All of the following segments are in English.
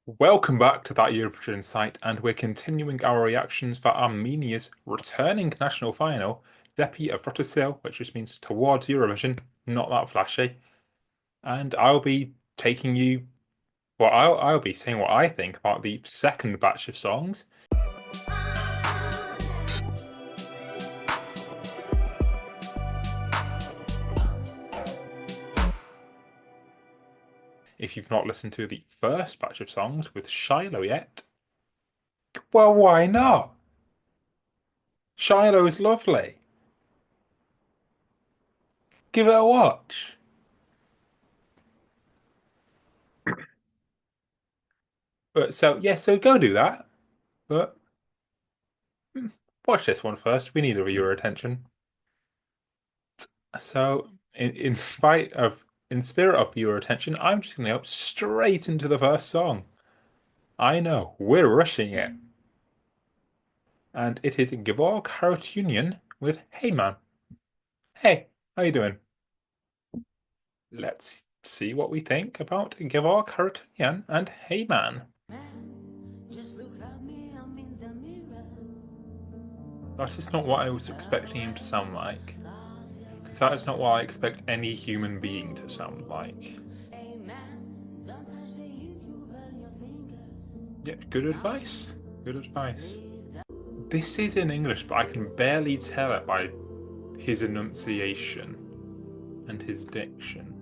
Welcome back to that Eurovision site, and we're continuing our reactions for Armenia's returning national final, Depi Evratesil, which just means towards Eurovision, not that flashy. And I'll be taking you, well, I'll be saying what I think about the second batch of songs. If you've not listened to the first batch of songs with Shiloh yet, well, why not? Shiloh's lovely. Give it a watch. But so go do that. But watch this one first. We need your attention. So, in spirit of your attention, I'm just going to go straight into the first song. I know we're rushing it, and it is Gevorg Harutyunyan with "Hey Man." Hey, how you doing? Let's see what we think about Gevorg Harutyunyan and "Hey Man." That is not what I was expecting him to sound like. Because that is not what I expect any human being to sound like. Yeah, good advice. Good advice. This is in English, but I can barely tell it by his enunciation and his diction.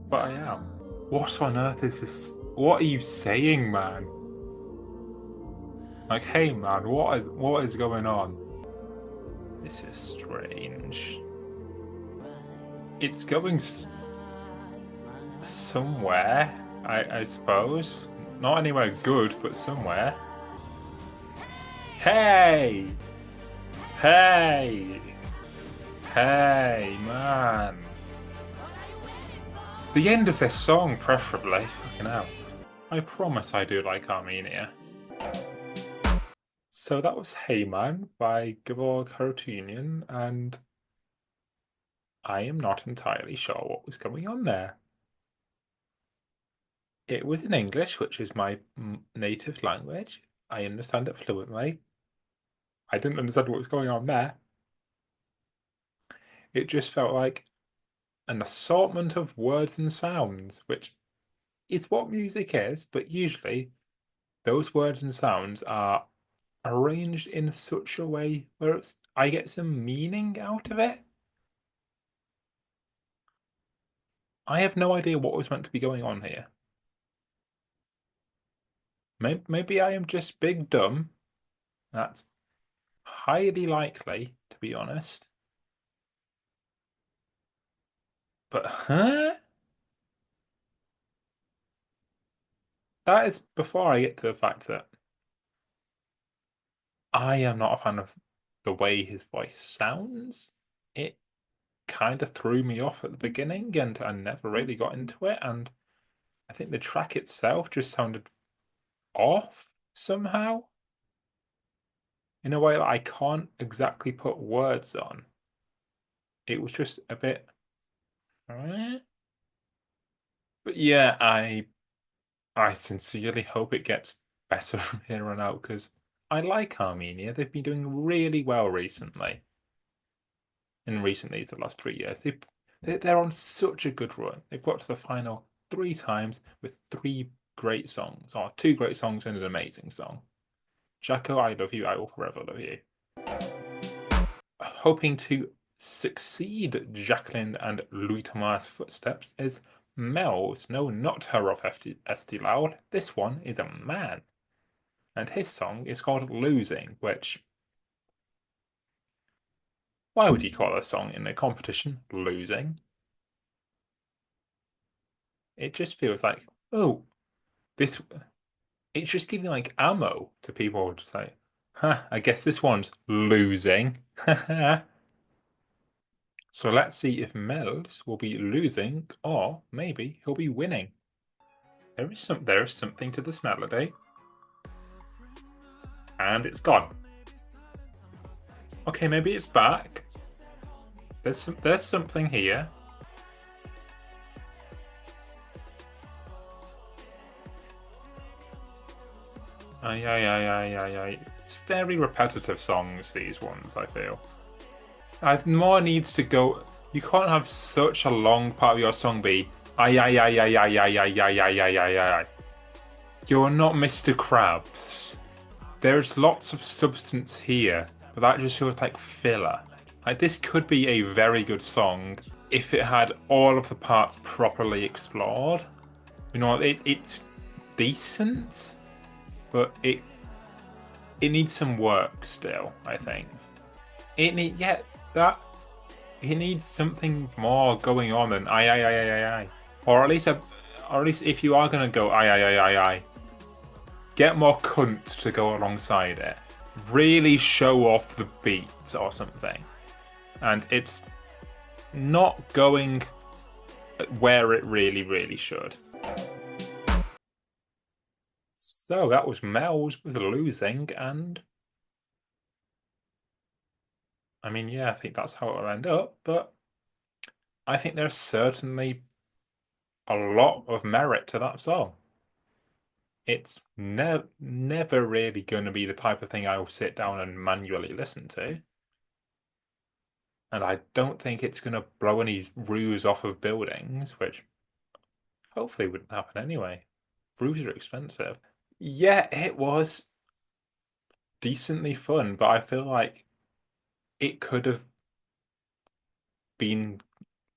But I am. What on earth is this? What are you saying, man? Like, hey, man, what is going on? This is strange. It's going somewhere, I suppose. Not anywhere good, but somewhere. Hey! Hey! Hey, man. The end of this song, preferably. Fucking hell. I promise I do like Armenia. So that was Hey Man by Gevorg Harutyunyan, and I am not entirely sure what was going on there. It was in English, which is my native language. I understand it fluently. I didn't understand what was going on there. It just felt like an assortment of words and sounds, which is what music is, but usually those words and sounds are arranged in such a way where I get some meaning out of it. I have no idea what was meant to be going on here. Maybe I am just big dumb. That's highly likely, to be honest. But, huh? That is before I get to the fact that I am not a fan of the way his voice sounds. It kind of threw me off at the beginning, and I never really got into it. And I think the track itself just sounded off somehow in a way that I can't exactly put words on. It was just a bit. But yeah, I sincerely hope it gets better from here on out because I like Armenia. They've been doing really well recently. The last 3 years, they're on such a good run. They've got to the final 3 times with 3 great songs, or 2 great songs and an amazing song. Jacko, I love you. I will forever love you. Hoping to succeed Jacqueline and Louis Thomas' footsteps is Mels. No, not her of Esti Loud. This one is a man. And his song is called Losing, which. Why would you call a song in a competition losing? It just feels like, oh, this. It's just giving like ammo to people to say, huh, I guess this one's losing. So let's see if Mels will be losing or maybe he'll be winning. There is something to this melody. And it's gone. Okay, maybe it's back. There's something here. Aye, aye, aye, aye, aye, aye. It's very repetitive songs, these ones, I feel. I've more needs to go. You can't have such a long part of your song be aye, aye, aye, aye, aye, aye, aye, aye, aye, aye, aye, aye. You're not Mr. Krabs. There's lots of substance here, but that just feels like filler. Like, this could be a very good song if it had all of the parts properly explored. You know, it's decent, but it needs some work still, I think. That it needs something more going on than aye aye aye aye aye. Or at least if you are gonna go aye aye aye aye aye, get more cunt to go alongside it. Really show off the beat or something. And it's not going where it really, really should. So that was Mels with losing, and I mean, yeah, I think that's how it'll end up, but I think there's certainly a lot of merit to that song. It's never really going to be the type of thing I will sit down and manually listen to. And I don't think it's going to blow any roofs off of buildings, which hopefully wouldn't happen anyway. Roofs are expensive. Yeah, it was decently fun, but I feel like it could have been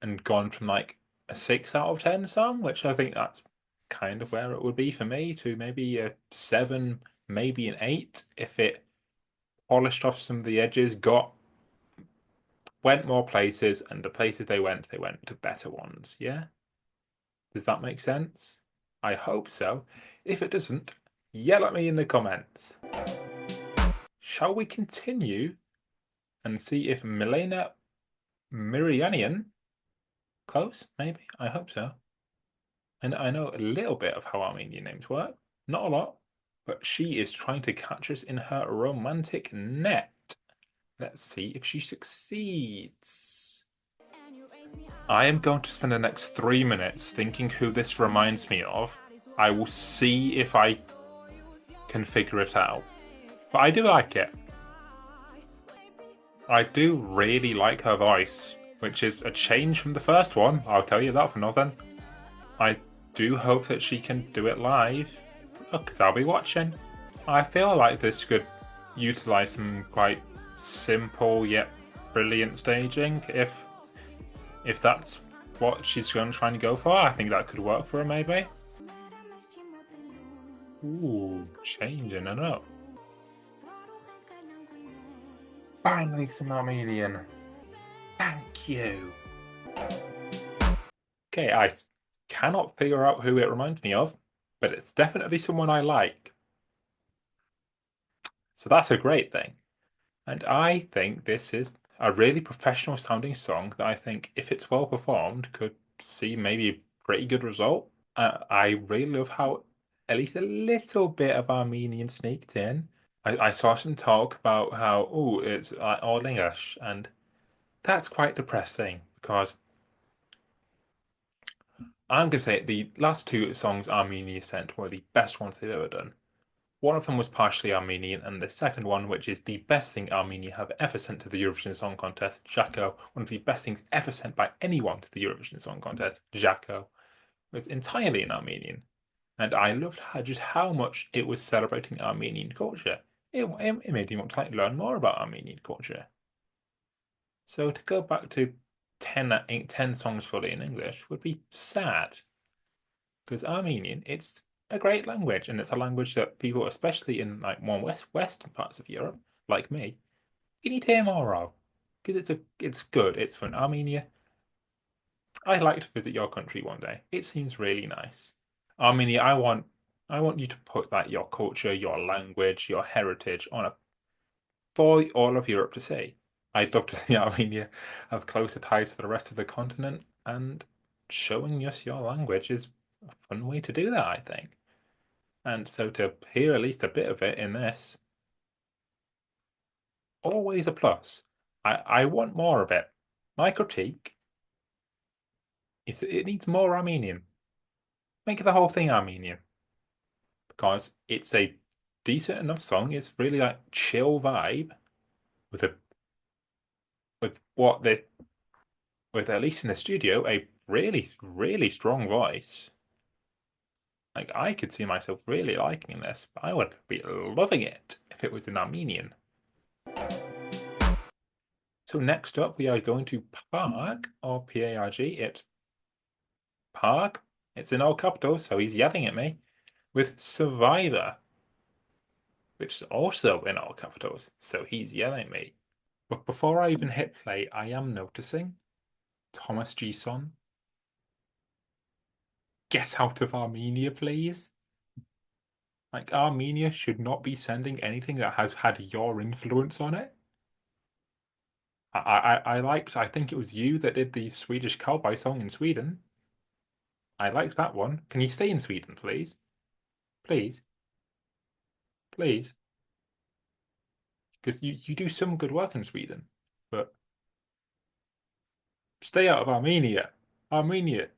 and gone from like a 6 out of 10 song, which I think that's kind of where it would be for me, to maybe a 7, maybe an 8 if it polished off some of the edges, went more places, and the places they went to better ones. Yeah? Does that make sense? I hope so. If it doesn't, yell at me in the comments. Shall we continue and see if Milena Mirijanyan, close, maybe? I hope so. And I know a little bit of how Armenian names work, not a lot, but she is trying to catch us in her romantic net. Let's see if she succeeds. I am going to spend the next 3 minutes thinking who this reminds me of. I will see if I can figure it out. But I do like it. I do really like her voice, which is a change from the first one, I'll tell you that for nothing. I do hope that she can do it live, because I'll be watching. I feel like this could utilize some quite simple yet brilliant staging if that's what she's going to try and go for. I think that could work for her, maybe. Ooh, changing it up. Finally, some Armenian. Thank you. Okay, I cannot figure out who it reminds me of, but it's definitely someone I like. So that's a great thing. And I think this is a really professional sounding song that I think, if it's well performed, could see maybe a pretty good result. I really love how at least a little bit of Armenian sneaked in. I saw some talk about how, oh, it's all English, and that's quite depressing because I'm going to say the last 2 songs Armenia sent were the best ones they've ever done. One of them was partially Armenian, and the second one, which is the best thing Armenia have ever sent to the Eurovision Song Contest, Jaco, one of the best things ever sent by anyone to the Eurovision Song Contest, Jaco, was entirely in Armenian. And I loved just how much it was celebrating Armenian culture. It made me want to learn more about Armenian culture. So to go back to 10 songs fully in English would be sad. Because Armenian, it's a great language, and it's a language that people, especially in like more western parts of Europe, like me, you need to hear more of. Because it's good, it's fun. Armenia, I'd like to visit your country one day. It seems really nice. Armenia, I want you to put that your culture, your language, your heritage on a for all of Europe to see. I'd love to see Armenia have closer ties to the rest of the continent, and showing us your language is a fun way to do that, I think. And so to hear at least a bit of it in this, always a plus. I want more of it. My critique is it needs more Armenian. Make the whole thing Armenian. Because it's a decent enough song. It's really like chill vibe with a with what they with at least in the studio a really really strong voice. Like I could see myself really liking this. I would be loving it if it was in Armenian. So next up we are going to Parg or P-A-R-G. It's Parg. It's in all capitals, so he's yelling at me with Survivor, which is also in all capitals, so he's yelling at me. But before I even hit play, I am noticing Thomas G. Son. Get out of Armenia, please. Like, Armenia should not be sending anything that has had your influence on it. I think it was you that did the Swedish cowboy song in Sweden. I liked that one. Can you stay in Sweden, please? Please? Please? Because you do some good work in Sweden, but stay out of Armenia. Armenia.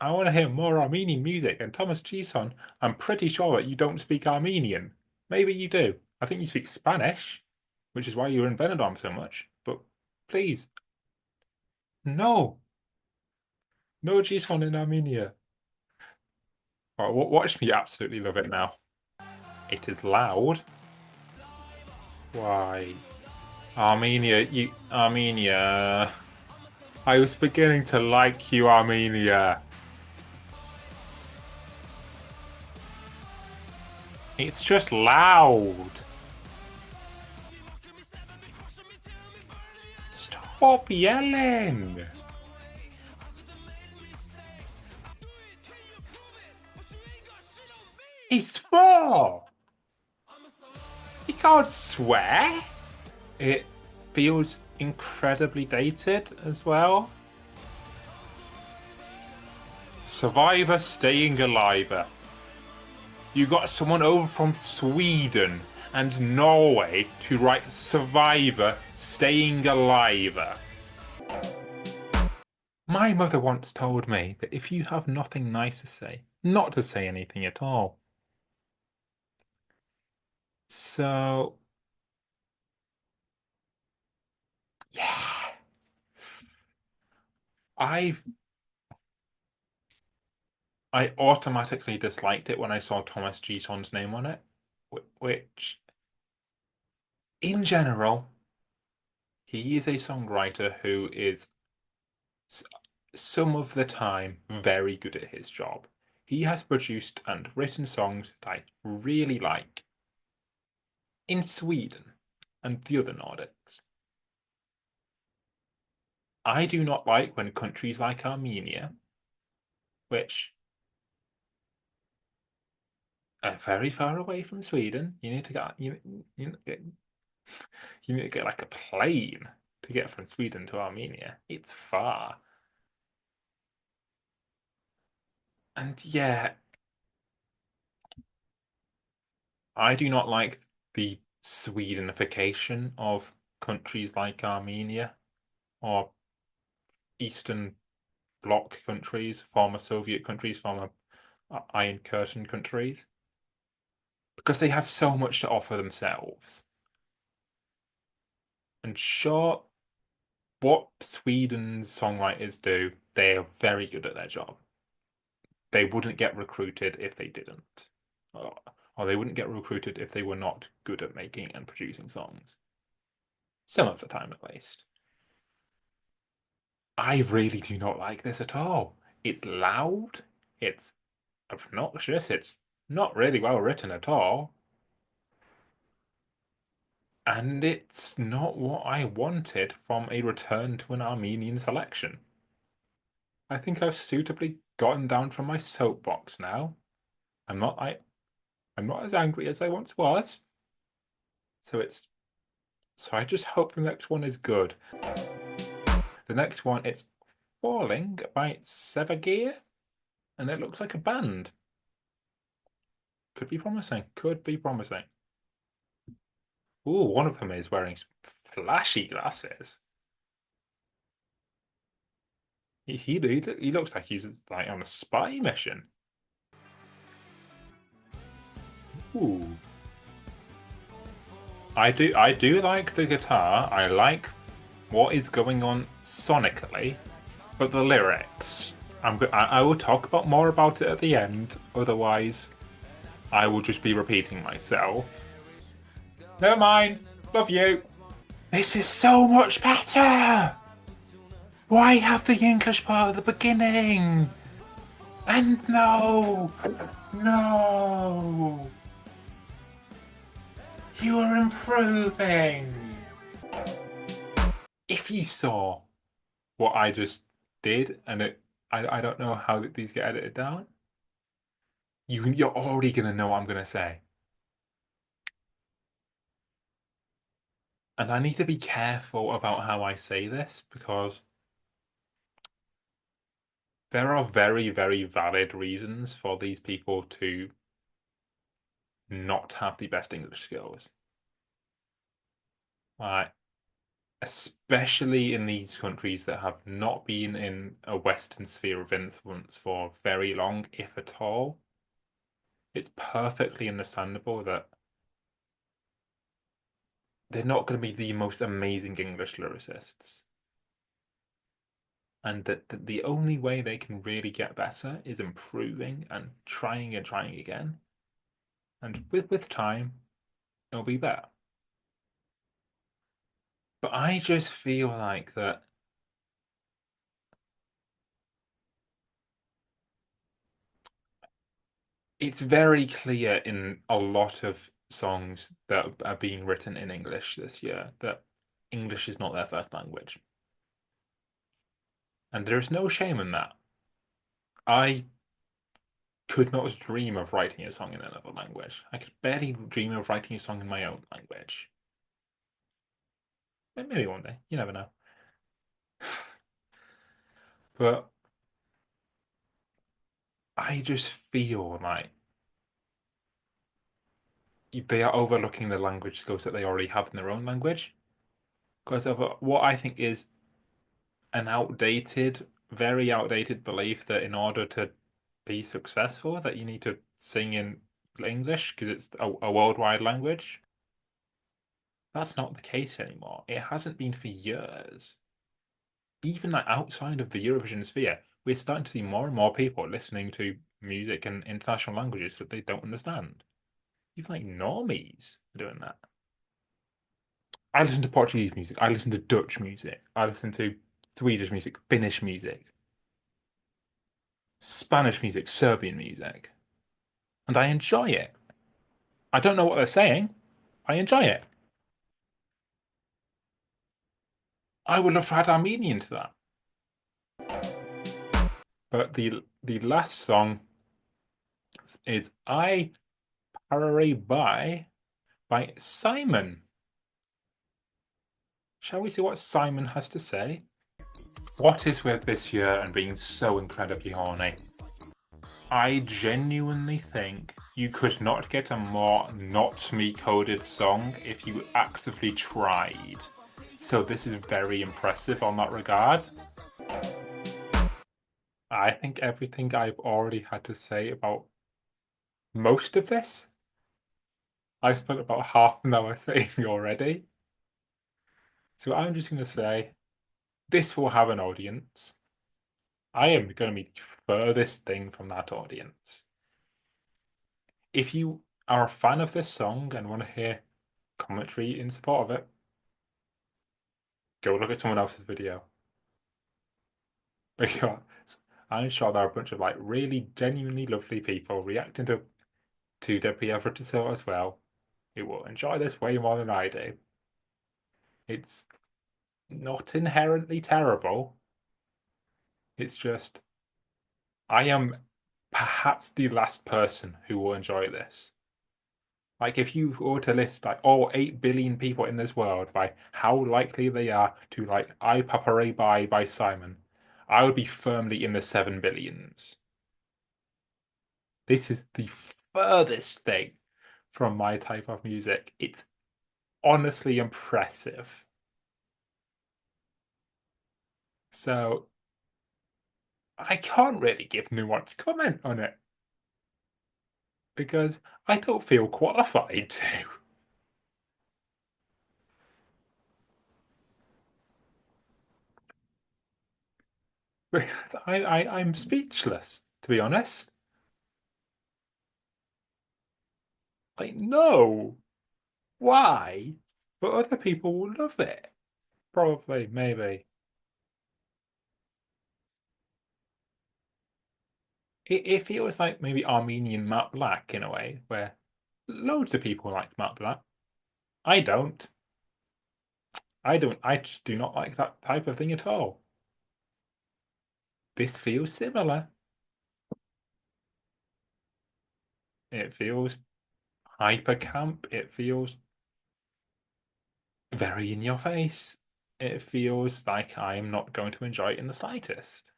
I want to hear more Armenian music. And Thomas Gison, I'm pretty sure that you don't speak Armenian. Maybe you do. I think you speak Spanish, which is why you're in Benidorm so much. But please, no. No Gison in Armenia. Oh, watch me absolutely love it now. It is loud. Why? Armenia. I was beginning to like you, Armenia. It's just loud. Stop yelling. He swore. He can't swear. It feels incredibly dated as well. Survivor staying alive. You got someone over from Sweden and Norway to write Survivor staying alive. My mother once told me that if you have nothing nice to say, not to say anything at all. So, yeah. I automatically disliked it when I saw Thomas Gison's name on it, which, in general, he is a songwriter who is some of the time very good at his job. He has produced and written songs that I really like in Sweden and the other Nordics. I do not like when countries like Armenia, which are very far away from Sweden, you need to get you need to get like a plane to get from Sweden to Armenia. It's far. And yeah, I do not like the Swedenification of countries like Armenia or Eastern Bloc countries, former Soviet countries, former Iron Curtain countries, because they have so much to offer themselves. And sure, what Sweden's songwriters do, they are very good at their job. They wouldn't get recruited if they didn't. Or they wouldn't get recruited if they were not good at making and producing songs. Some of the time, at least. I really do not like this at all. It's loud. It's obnoxious. It's not really well written at all. And it's not what I wanted from a return to an Armenian selection. I think I've suitably gotten down from my soapbox now. I'm not I'm not as angry as I once was. So I just hope the next one is good. The next one, it's Falling by Sevagir, and it looks like a band. Could be promising. Could be promising. Ooh, one of them is wearing flashy glasses. He looks like he's like on a spy mission. Ooh. I do like the guitar. I like what is going on sonically, but the lyrics, I will talk about more about it at the end. Otherwise, I will just be repeating myself. Never mind. Love you. This is so much better. Why have the English part at the beginning? And no, no, you are improving. If you saw what I just did, and I don't know how these get edited down. You're already gonna know what I'm gonna say, and I need to be careful about how I say this because there are very, very valid reasons for these people to not have the best English skills. Like, especially in these countries that have not been in a Western sphere of influence for very long, if at all. It's perfectly understandable that they're not going to be the most amazing English lyricists. And that the only way they can really get better is improving and trying again. And with time, it'll be better. But I just feel like that it's very clear in a lot of songs that are being written in English this year that English is not their first language. And there's no shame in that. I could not dream of writing a song in another language. I could barely dream of writing a song in my own language. Maybe one day. You never know. But I just feel like they are overlooking the language skills that they already have in their own language because of what I think is an outdated, very outdated belief that in order to be successful, that you need to sing in English because it's a worldwide language. That's not the case anymore. It hasn't been for years. Even like outside of the Eurovision sphere, we're starting to see more and more people listening to music in international languages that they don't understand. Even like normies are doing that. I listen to Portuguese music. I listen to Dutch music. I listen to Swedish music, Finnish music, Spanish music, Serbian music, and I enjoy it. I don't know what they're saying. I enjoy it. I would love to add Armenian to that. But the last song is I Paparey Bye by Simon. Shall we see what Simon has to say? What is with this year and being so incredibly horny? I genuinely think you could not get a more not me coded song if you actively tried. So this is very impressive on that regard. I think everything I've already had to say about most of this, I've spent about half an hour saying already. So I'm just going to say this will have an audience. I am going to be the furthest thing from that audience. If you are a fan of this song and want to hear commentary in support of it, go look at someone else's video. Because I'm sure there are a bunch of like really genuinely lovely people reacting to Depi Evratesil as well, who will enjoy this way more than I do. It's not inherently terrible. It's just I am perhaps the last person who will enjoy this. Like if you were to list like all 8 billion people in this world by how likely they are to like I Paparey Bye by Simon, I would be firmly in the 7 billions. This is the furthest thing from my type of music. It's honestly impressive. So I can't really give nuanced comment on it because I don't feel qualified to. I'm speechless, to be honest. Like, no. Why? But other people will love it. Probably, maybe. It feels like maybe Armenian Matte Black in a way, where loads of people like Matte Black. I don't. I don't. I just do not like that type of thing at all. This feels similar. It feels hyper camp. It feels very in your face. It feels like I'm not going to enjoy it in the slightest.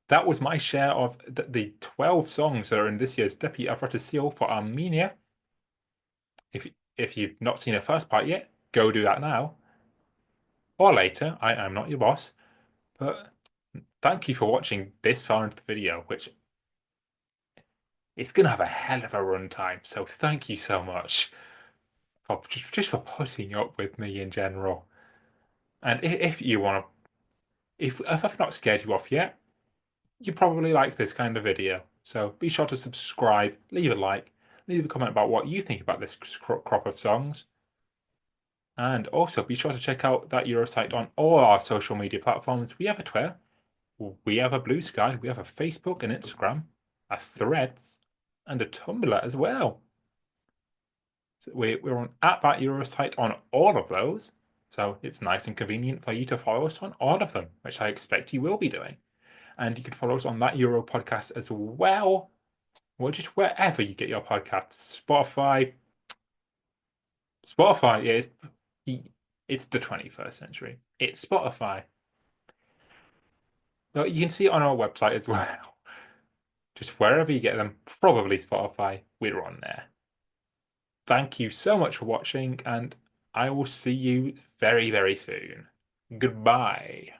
That was my share of the 12 songs that are in this year's Depi Evratesil for Armenia. If you've not seen the first part yet, go do that now. Or later. I'm not your boss. But thank you for watching this far into the video, which it's going to have a hell of a runtime. So thank you so much for just for putting up with me in general. And if you want to, if I've not scared you off yet, you probably like this kind of video. So be sure to subscribe, leave a like, leave a comment about what you think about this crop of songs. And also be sure to check out that Eurosite on all our social media platforms. We have a Twitter, we have a Blue Sky, we have a Facebook and Instagram, a Threads, and a Tumblr as well. So we're on at that Eurosite on all of those. So it's nice and convenient for you to follow us on all of them, which I expect you will be doing. And you can follow us on that Euro podcast as well, or just wherever you get your podcasts. Spotify, yeah, it's the 21st century. It's Spotify. Well, you can see it on our website as well. Just wherever you get them, probably Spotify, we're on there. Thank you so much for watching, and I will see you very, very soon. Goodbye.